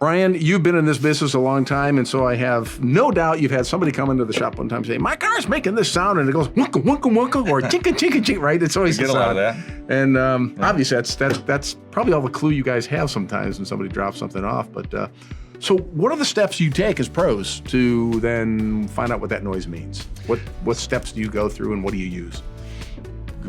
Brian, you've been in this business a long time, and so I have no doubt you've had somebody come into the shop one time and say, my car's making this sound, and it goes wunka, wunka, wunka, or chicka, chicka, chicka, right? It's always get a lot of that. And obviously, that's probably all the clue you guys have sometimes when somebody drops something off. But so what are the steps you take as pros to then find out what that noise means? What steps do you go through, and what do you use?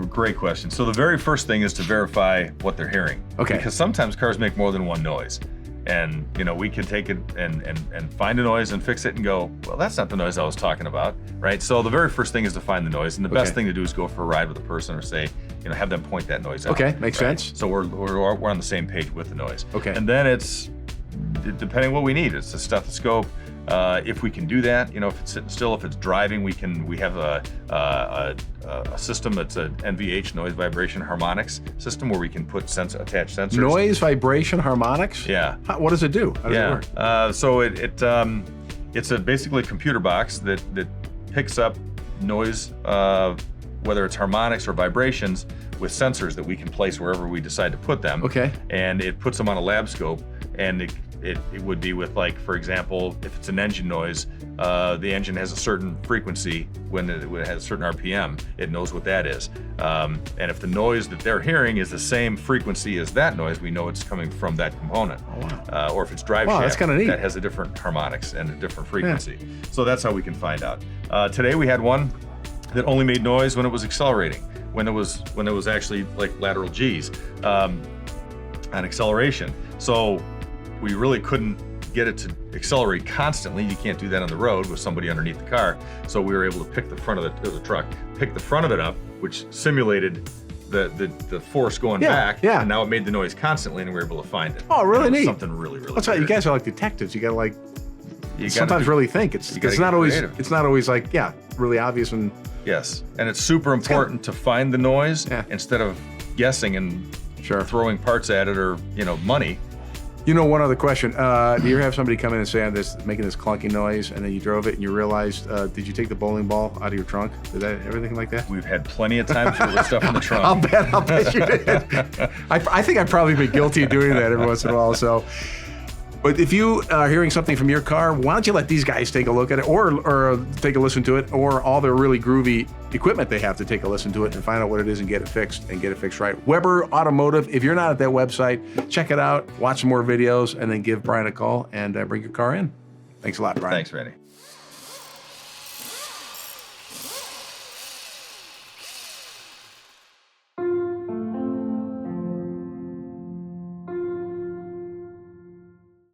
Great question. So the very first thing is to verify what they're hearing. Okay. Because sometimes cars make more than one noise. And we can take it and find a noise and fix it and go, well, that's not the noise I was talking about, right? So the very first thing is to find the noise, and the best thing to do is go for a ride with a person or say, have them point that noise out. Okay, makes sense. So we're on the same page with the noise. Okay. And then it's depending what we need. It's a stethoscope. If we can do that, if it's sitting still, if it's driving, we have a system that's an NVH, noise vibration harmonics system, where we can put attach sensors. Noise vibration harmonics? Yeah. What does it do? How does it work? So it's basically a computer box that picks up noise, whether it's harmonics or vibrations, with sensors that we can place wherever we decide to put them. Okay. And it puts them on a lab scope, and it would be with, like, for example, if it's an engine noise, the engine has a certain frequency. When it has a certain RPM, it knows what that is. And if the noise that they're hearing is the same frequency as that noise, we know it's coming from that component. Oh, wow. Or if it's drive Wow, shaft, that's kinda neat. that has a different harmonics and a different frequency. Yeah. So that's how we can find out. Today we had one that only made noise when it was accelerating, when it was actually like lateral G's on acceleration. So we really couldn't get it to accelerate constantly. You can't do that on the road with somebody underneath the car. So we were able to pick the front of the truck, pick the front of it up, which simulated the force going back. Yeah. And now it made the noise constantly, and we were able to find it. Oh, really neat. Something really, really. That's weird. how you guys are like detectives. You gotta You sometimes really think. It's not always creative. It's not always like really obvious and. Yes, and it's super important to find the noise instead of guessing and throwing parts at it or money. One other question. Do you ever have somebody come in and say, I'm making this clunky noise, and then you drove it and you realized, did you take the bowling ball out of your trunk? Did that everything like that? We've had plenty of times where there's stuff in the trunk. I'll bet you did. I think I've probably been guilty of doing that every once in a while. So, but if you are hearing something from your car, why don't you let these guys take a look at it, or take a listen to it, or all their really groovy equipment they have to take a listen to it and find out what it is and get it fixed right. Weber Automotive. If you're not at that website, check it out, watch some more videos, and then give Brian a call and bring your car in. Thanks a lot, Brian. Thanks, Randy.